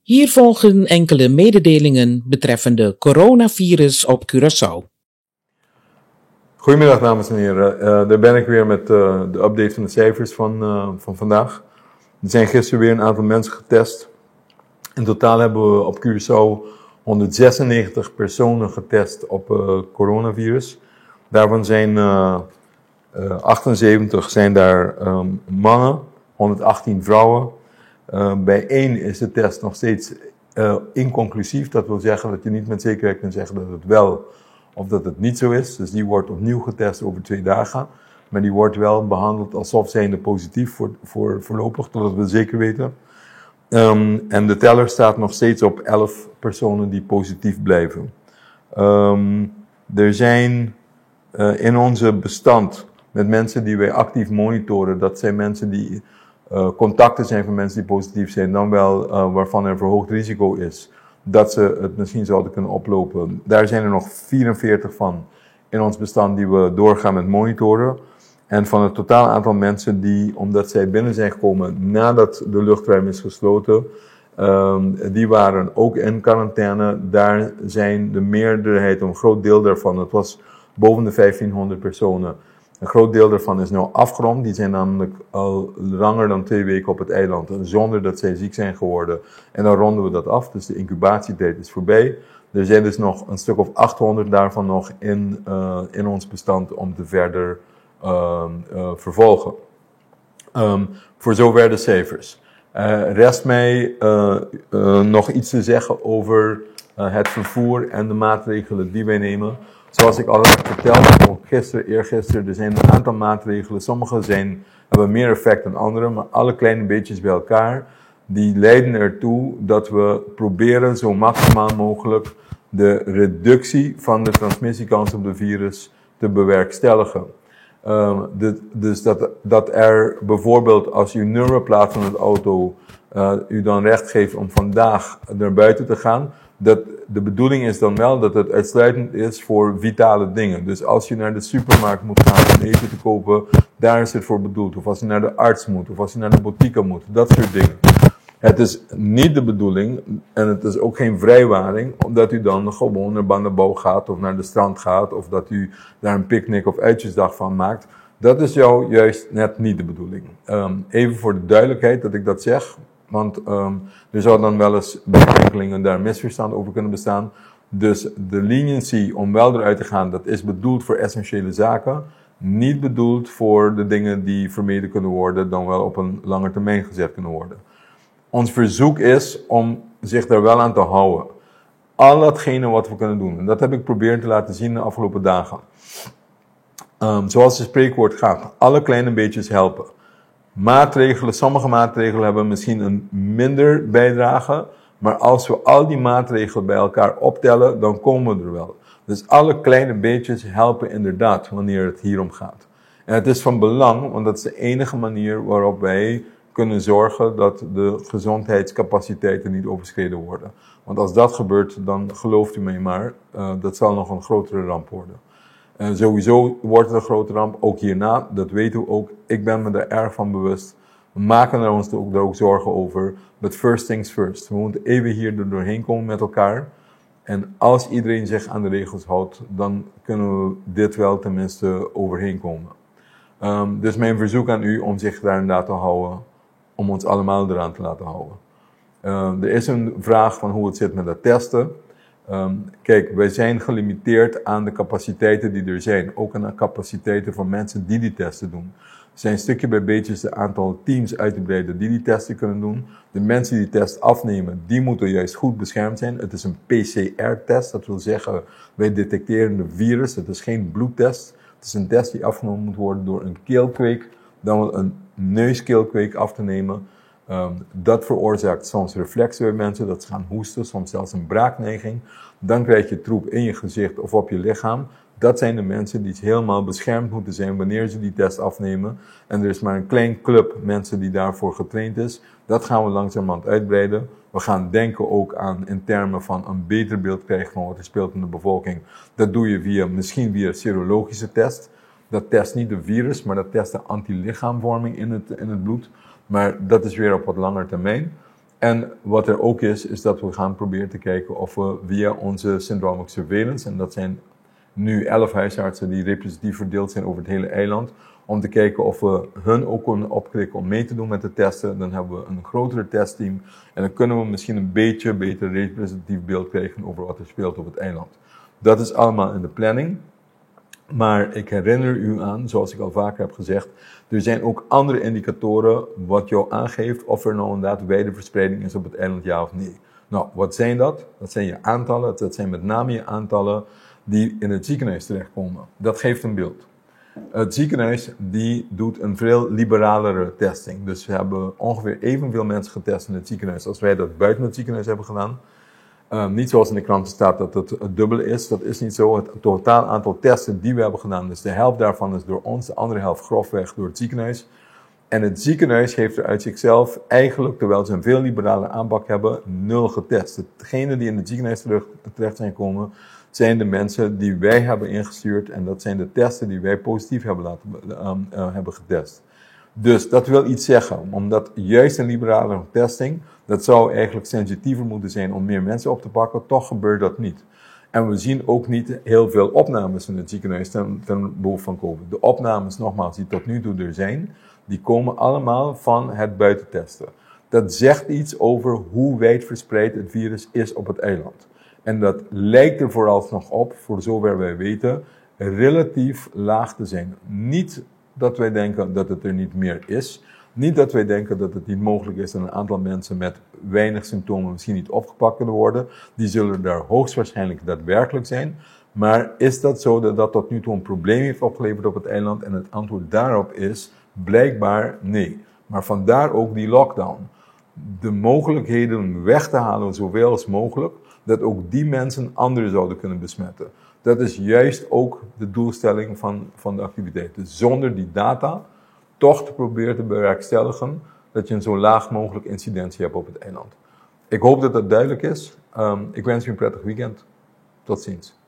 Hier volgen enkele mededelingen betreffende coronavirus op Curaçao. Goedemiddag dames en heren, daar ben ik weer met de update van de cijfers van vandaag. Er zijn gisteren weer een aantal mensen getest. In totaal hebben we op Curaçao 196 personen getest op coronavirus. Daarvan zijn 78 zijn daar mannen, 118 vrouwen. Bij 1 is de test nog steeds inconclusief. Dat wil zeggen dat je niet met zekerheid kunt zeggen dat het wel of dat het niet zo is. Dus die wordt opnieuw getest over 2 dagen. Maar die wordt wel behandeld alsof zijnde positief voor voorlopig, totdat we het zeker weten. En de teller staat nog steeds op 11 personen die positief blijven. Er zijn in onze bestand met mensen die wij actief monitoren, dat zijn mensen die contacten zijn van mensen die positief zijn, dan wel waarvan er verhoogd risico is dat ze het misschien zouden kunnen oplopen. Daar zijn er nog 44 van in ons bestand die we doorgaan met monitoren. En van het totaal aantal mensen die, omdat zij binnen zijn gekomen nadat de luchtruim is gesloten, die waren ook in quarantaine. Daar zijn de meerderheid, een groot deel daarvan, het was boven de 1500 personen. Een groot deel daarvan is nu afgerond. Die zijn namelijk al langer dan 2 weken op het eiland, zonder dat zij ziek zijn geworden. En dan ronden we dat af, dus de incubatietijd is voorbij. Er zijn dus nog een stuk of 800 daarvan nog in ons bestand om te verder vervolgen. Voor zover de cijfers. Rest mij nog iets te zeggen over het vervoer en de maatregelen die wij nemen. Zoals ik al heb verteld, ook eergisteren, er zijn een aantal maatregelen. Sommige hebben meer effect dan andere, maar alle kleine beetjes bij elkaar, die leiden ertoe dat we proberen zo maximaal mogelijk de reductie van de transmissiekans op de virus te bewerkstelligen. Dus dat er bijvoorbeeld als u nummerplaat van het auto u dan recht geeft om vandaag naar buiten te gaan, dat de bedoeling is dan wel dat het uitsluitend is voor vitale dingen. Dus als je naar de supermarkt moet gaan om eten te kopen, daar is het voor bedoeld. Of als je naar de arts moet, of als je naar de boutique moet, dat soort dingen. Het is niet de bedoeling, en het is ook geen vrijwaring, omdat u dan gewoon naar Bandabouw gaat, of naar de strand gaat, of dat u daar een picknick of uitjesdag van maakt. Dat is juist net niet de bedoeling. Even voor de duidelijkheid dat ik dat zeg, want er zou dan wel eens bij enkelingen daar misverstand over kunnen bestaan. Dus de leniency om wel eruit te gaan, dat is bedoeld voor essentiële zaken. Niet bedoeld voor de dingen die vermeden kunnen worden, dan wel op een lange termijn gezet kunnen worden. Ons verzoek is om zich daar wel aan te houden. Al datgene wat we kunnen doen. En dat heb ik proberen te laten zien de afgelopen dagen. Zoals het spreekwoord gaat. Alle kleine beetjes helpen. Sommige maatregelen hebben misschien een minder bijdrage. Maar als we al die maatregelen bij elkaar optellen, dan komen we er wel. Dus alle kleine beetjes helpen inderdaad wanneer het hierom gaat. En het is van belang, want dat is de enige manier waarop wij kunnen zorgen dat de gezondheidscapaciteiten niet overschreden worden. Want als dat gebeurt, dan gelooft u mij maar, dat zal nog een grotere ramp worden. En sowieso wordt het een grote ramp, ook hierna, dat weten we ook. Ik ben me er erg van bewust. We maken er ons ook zorgen over. But first things first. We moeten even hier doorheen komen met elkaar. En als iedereen zich aan de regels houdt, dan kunnen we dit wel tenminste overheen komen. Dus mijn verzoek aan u om zich daar inderdaad te houden. Om ons allemaal eraan te laten houden. Er is een vraag van hoe het zit met dat testen. Kijk, wij zijn gelimiteerd aan de capaciteiten die er zijn. Ook aan de capaciteiten van mensen die testen doen. We zijn stukje bij beetjes het aantal teams uit te breiden die testen kunnen doen. De mensen die test afnemen, die moeten juist goed beschermd zijn. Het is een PCR-test, dat wil zeggen, wij detecteren de virus. Het is geen bloedtest. Het is een test die afgenomen moet worden door een keelkweek, dan wel een neuskeelkweek af te nemen. Dat veroorzaakt soms reflexen bij mensen, dat ze gaan hoesten, soms zelfs een braakneiging. Dan krijg je troep in je gezicht of op je lichaam. Dat zijn de mensen die helemaal beschermd moeten zijn wanneer ze die test afnemen. En er is maar een klein club mensen die daarvoor getraind is. Dat gaan we langzamerhand uitbreiden. We gaan denken ook aan in termen van een beter beeld krijgen van wat er speelt in de bevolking. Dat doe je misschien via serologische test. Dat test niet de virus, maar dat test de antilichaamvorming in het bloed. Maar dat is weer op wat langer termijn. En wat er ook is dat we gaan proberen te kijken of we via onze syndromic surveillance, en dat zijn nu 11 huisartsen die representatief verdeeld zijn over het hele eiland, om te kijken of we hun ook kunnen opklikken om mee te doen met de testen. Dan hebben we een grotere testteam en dan kunnen we misschien een beetje beter representatief beeld krijgen over wat er speelt op het eiland. Dat is allemaal in de planning. Maar ik herinner u aan, zoals ik al vaker heb gezegd, er zijn ook andere indicatoren wat jou aangeeft of er nou inderdaad wijde verspreiding is op het eiland, ja of nee. Nou, wat zijn dat? Dat zijn je aantallen, dat zijn met name je aantallen die in het ziekenhuis terechtkomen. Dat geeft een beeld. Het ziekenhuis die doet een veel liberalere testing. Dus we hebben ongeveer evenveel mensen getest in het ziekenhuis als wij dat buiten het ziekenhuis hebben gedaan. Niet zoals in de kranten staat dat het dubbele is. Dat is niet zo. Het totaal aantal testen die we hebben gedaan, dus de helft daarvan is door ons, de andere helft grofweg door het ziekenhuis. En het ziekenhuis heeft er uit zichzelf eigenlijk, terwijl ze een veel liberale aanpak hebben, 0 getest. Degenen die in het ziekenhuis terecht zijn gekomen, zijn de mensen die wij hebben ingestuurd. En dat zijn de testen die wij positief hebben getest. Dus dat wil iets zeggen, omdat juist een liberale testing, dat zou eigenlijk sensitiever moeten zijn om meer mensen op te pakken, toch gebeurt dat niet. En we zien ook niet heel veel opnames in het ziekenhuis ten behoeve van COVID. De opnames, nogmaals, die tot nu toe er zijn, die komen allemaal van het buitentesten. Dat zegt iets over hoe wijdverspreid het virus is op het eiland. En dat lijkt er vooralsnog op, voor zover wij weten, relatief laag te zijn. Niet dat wij denken dat het er niet meer is. Niet dat wij denken dat het niet mogelijk is dat een aantal mensen met weinig symptomen misschien niet opgepakt kunnen worden. Die zullen daar hoogstwaarschijnlijk daadwerkelijk zijn. Maar is dat zo dat dat tot nu toe een probleem heeft opgeleverd op het eiland? En het antwoord daarop is blijkbaar nee. Maar vandaar ook die lockdown. De mogelijkheden weg te halen zoveel als mogelijk, dat ook die mensen anderen zouden kunnen besmetten. Dat is juist ook de doelstelling van de activiteiten. Zonder die data toch te proberen te bewerkstelligen dat je een zo laag mogelijk incidentie hebt op het eiland. Ik hoop dat dat duidelijk is. Ik wens u een prettig weekend. Tot ziens.